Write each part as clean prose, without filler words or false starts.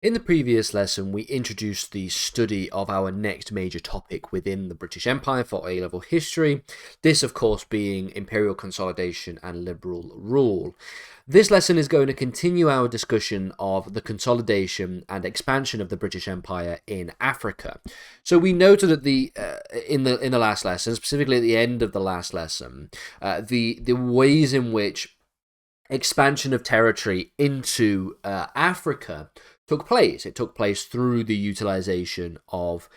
In the previous lesson, we introduced the study of our next major topic within the British Empire for A-level history, this of course being imperial consolidation and liberal rule. This lesson is going to continue our discussion of the consolidation and expansion of the British Empire in Africa. So we noted at in the last lesson, specifically at the end of the last lesson, the ways in which expansion of territory into Africa took place. It took place through the utilization of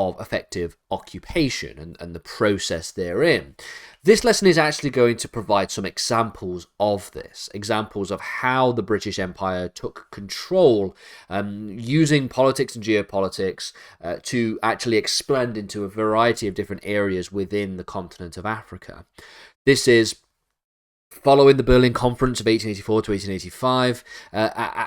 effective occupation and the process therein. This lesson is actually going to provide some examples of this, examples of how the British Empire took control using politics and geopolitics to actually expand into a variety of different areas within the continent of Africa. This is following the Berlin Conference of 1884 to 1885,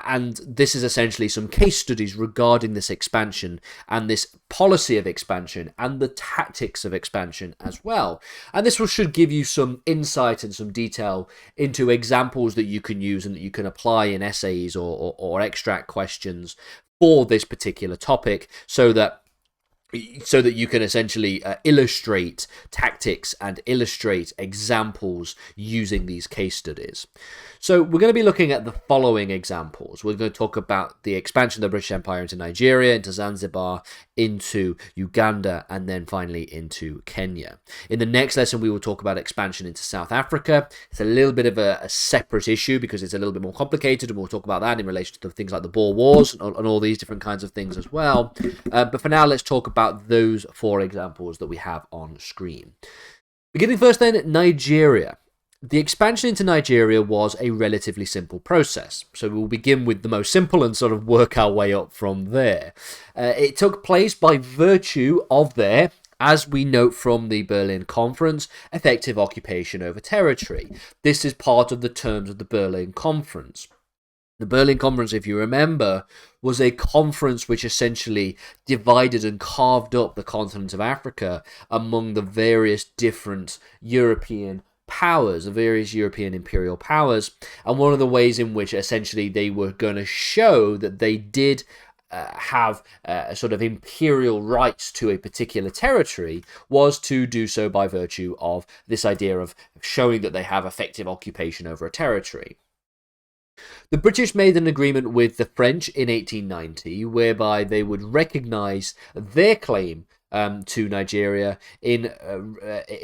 and this is essentially some case studies regarding this expansion and this policy of expansion and the tactics of expansion as well. And this should give you some insight and some detail into examples that you can use and that you can apply in essays or extract questions for this particular topic, so that you can essentially illustrate tactics and illustrate examples using these case studies. So we're going to be looking at the following examples. We're going to talk about the expansion of the British Empire into Nigeria, into Zanzibar, into Uganda, and then finally into Kenya. In the next lesson, we will talk about expansion into South Africa. It's a little bit of a separate issue because it's a little bit more complicated, and we'll talk about that in relation to things like the Boer Wars and all these different kinds of things as well. But for now, let's talk about those four examples that we have on screen. Beginning first then, Nigeria. The expansion into Nigeria was a relatively simple process, so we'll begin with the most simple and sort of work our way up from there. It took place by virtue of their, as we note from the Berlin Conference, effective occupation over territory. This is part of the terms of the Berlin Conference. The Berlin Conference, if you remember, was a conference which essentially divided and carved up the continent of Africa among the various different European powers, the various European imperial powers, and one of the ways in which essentially they were going to show that they did have a sort of imperial rights to a particular territory was to do so by virtue of this idea of showing that they have effective occupation over a territory. The British made an agreement with the French in 1890 whereby they would recognise their claim to Nigeria in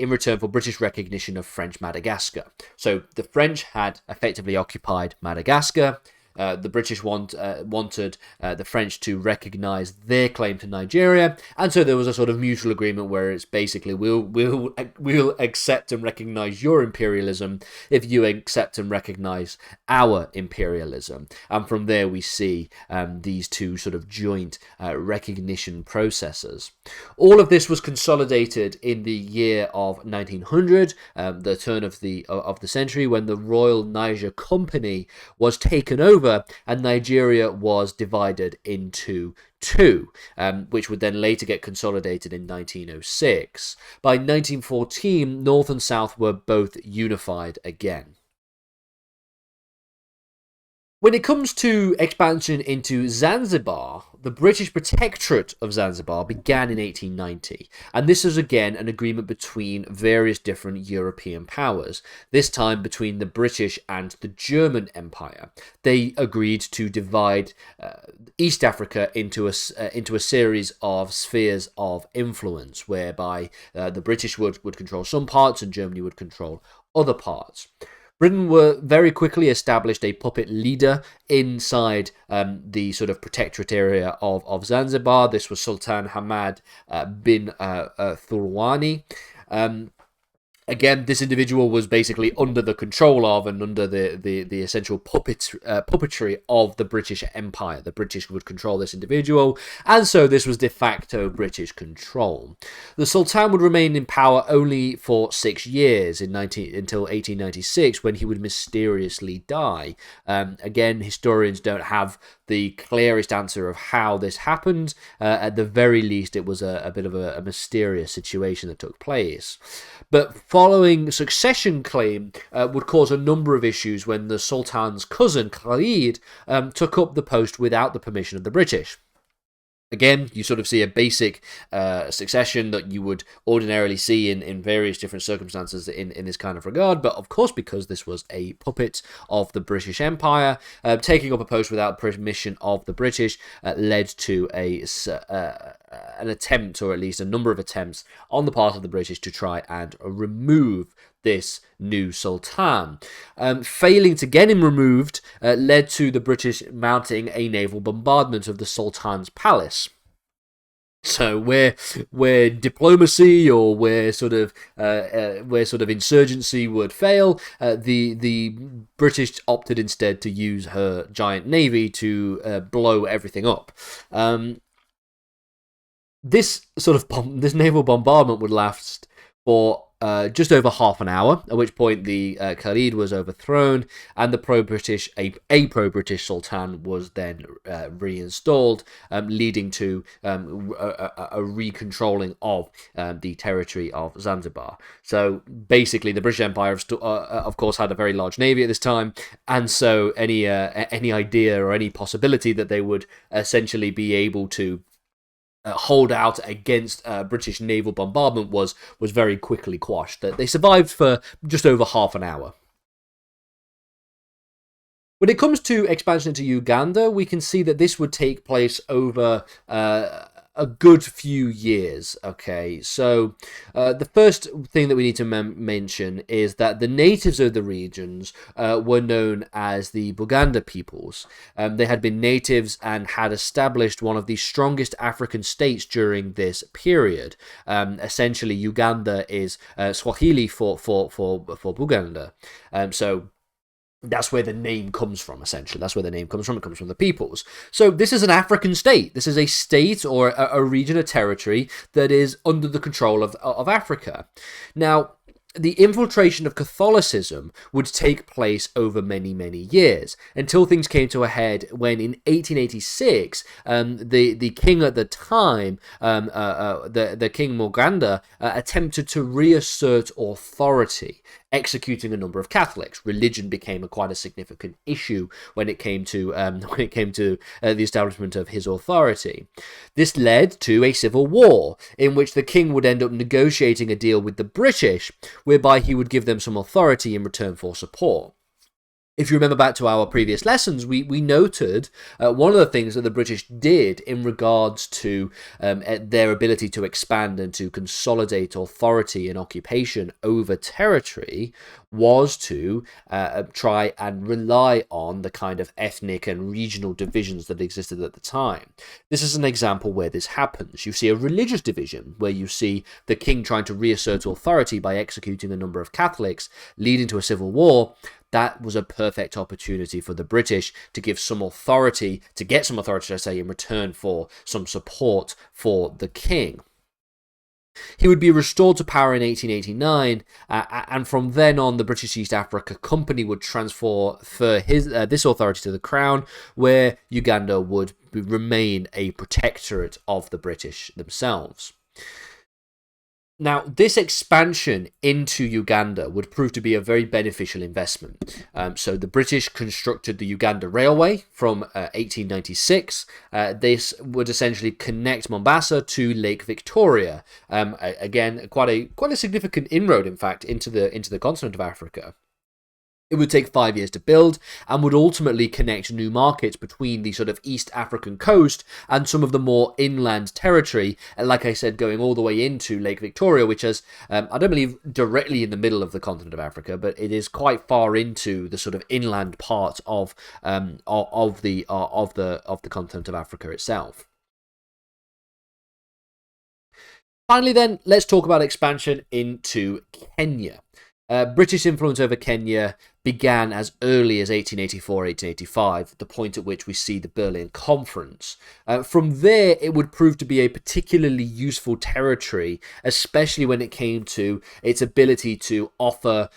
return for British recognition of French Madagascar. So the French had effectively occupied Madagascar. The British wanted the French to recognise their claim to Nigeria, and so there was a sort of mutual agreement where it's basically we'll accept and recognise your imperialism if you accept and recognise our imperialism, and from there we see these two sort of joint recognition processes. All of this was consolidated in the year of 1900, the turn of the century, when the Royal Niger Company was taken over and Nigeria was divided into two, which would then later get consolidated in 1906. By 1914, North and South were both unified again. When it comes to expansion into Zanzibar, the British Protectorate of Zanzibar began in 1890, and this is again an agreement between various different European powers, this time between the British and the German Empire. They agreed to divide East Africa into a series of spheres of influence, whereby the British would control some parts and Germany would control other parts. Britain were very quickly established a puppet leader inside the sort of protectorate area of Zanzibar. This was Sultan Hamad bin Thurwani. Again, this individual was basically under the control of and under the essential puppetry of the British Empire. The British would control this individual, and so this was de facto British control. The Sultan would remain in power only for 6 years until 1896, when he would mysteriously die. Again, historians don't have the clearest answer of how this happened. At the very least, it was a bit of a mysterious situation that took place. But following succession claim would cause a number of issues when the Sultan's cousin, Khalid, took up the post without the permission of the British. Again, you sort of see a basic succession that you would ordinarily see in various different circumstances in this kind of regard, but of course, because this was a puppet of the British Empire, taking up a post without permission of the British led to an attempt, or at least a number of attempts, on the part of the British to try and remove this new sultan. Failing to get him removed led to the British mounting a naval bombardment of the sultan's palace. So where diplomacy or where sort of insurgency would fail, the British opted instead to use her giant navy to blow everything up. This naval bombardment would last for just over half an hour, at which point the Khalid was overthrown, and the pro-British Sultan was then reinstalled, leading to a recontrolling of the territory of Zanzibar. So basically, the British Empire, of course, had a very large navy at this time, and so any idea or any possibility that they would essentially be able to hold out against British naval bombardment was very quickly quashed. They survived for just over half an hour. When it comes to expansion into Uganda, we can see that this would take place over a good few years. Okay, so the first thing that we need to mention is that the natives of the regions were known as the Buganda peoples. They had been natives and had established one of the strongest African states during this period. Essentially, Uganda is Swahili for Buganda. So that's where the name comes from, essentially. That's where the name comes from. It comes from the peoples. So this is an African state. This is a state or a region, a territory that is under the control of Africa. Now, the infiltration of Catholicism would take place over many, many years, until things came to a head when in 1886, the king at the time, the King Muganda, attempted to reassert authority, executing a number of Catholics. Religion became quite a significant issue when it came to the establishment of his authority. This led to a civil war in which the king would end up negotiating a deal with the British, whereby he would give them some authority in return for support. If you remember back to our previous lessons, we noted one of the things that the British did in regards to their ability to expand and to consolidate authority and occupation over territory was to try and rely on the kind of ethnic and regional divisions that existed at the time. This is an example where this happens. You see a religious division where you see the king trying to reassert authority by executing a number of Catholics, leading to a civil war. That was a perfect opportunity for the British to give some authority, to get some authority, I say, in return for some support for the king. He would be restored to power in 1889, and from then on, the British East Africa Company would transfer this authority to the Crown, where Uganda would remain a protectorate of the British themselves. Now, this expansion into Uganda would prove to be a very beneficial investment. So the British constructed the Uganda Railway from 1896. This would essentially connect Mombasa to Lake Victoria. Again, quite a significant inroad, in fact, into the continent of Africa. It would take 5 years to build and would ultimately connect new markets between the sort of East African coast and some of the more inland territory, and like I said, going all the way into Lake Victoria, which is, I don't believe, directly in the middle of the continent of Africa, but it is quite far into the sort of inland part of the continent of Africa itself. Finally, then, let's talk about expansion into Kenya. British influence over Kenya began as early as 1884-1885, the point at which we see the Berlin Conference. From there, it would prove to be a particularly useful territory, especially when it came to its ability to offer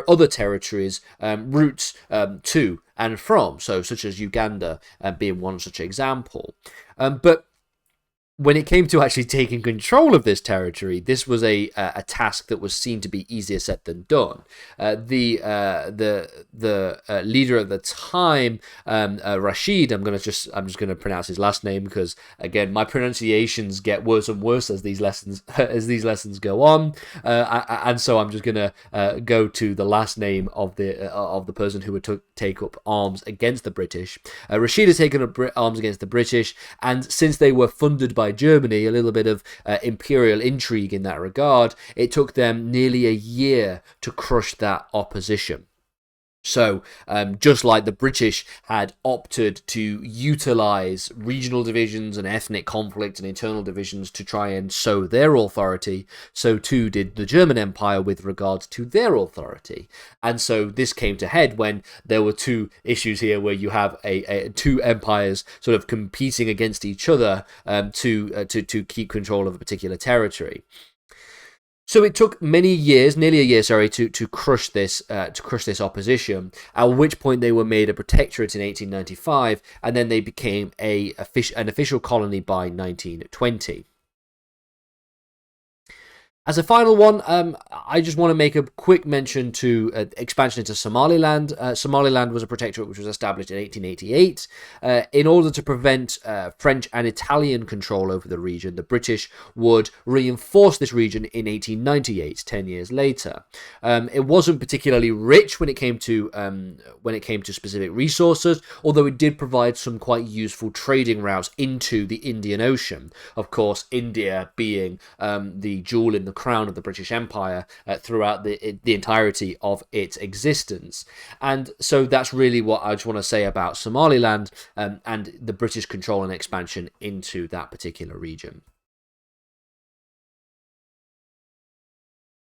other territories routes to and from, so such as Uganda being one such example. But when it came to actually taking control of this territory, this was a task that was seen to be easier said than done. The leader at the time, Rashid, I'm just going to pronounce his last name because again my pronunciations get worse and worse as these lessons go on, and so I'm just going to go to the last name of the person who would take up arms against the British. Rashid had taken up arms against the British, and since they were funded by Germany, a little bit of imperial intrigue in that regard, it took them nearly a year to crush that opposition. So, just like the British had opted to utilize regional divisions and ethnic conflict and internal divisions to try and sow their authority, so too did the German Empire with regards to their authority. And so this came to head when there were two issues here where you have two empires sort of competing against each other to keep control of a particular territory. So it took nearly a year, to crush this opposition. At which point they were made a protectorate in 1895, and then they became an official colony by 1920. As a final one, I just want to make a quick mention to expansion into Somaliland. Somaliland was a protectorate which was established in 1888. In order to prevent French and Italian control over the region, the British would reinforce this region in 1898, 10 years later. It wasn't particularly rich when it came to specific resources, although it did provide some quite useful trading routes into the Indian Ocean. Of course, India being the jewel in the crown of the British Empire throughout the entirety of its existence. And so that's really what I just want to say about Somaliland and the British control and expansion into that particular region.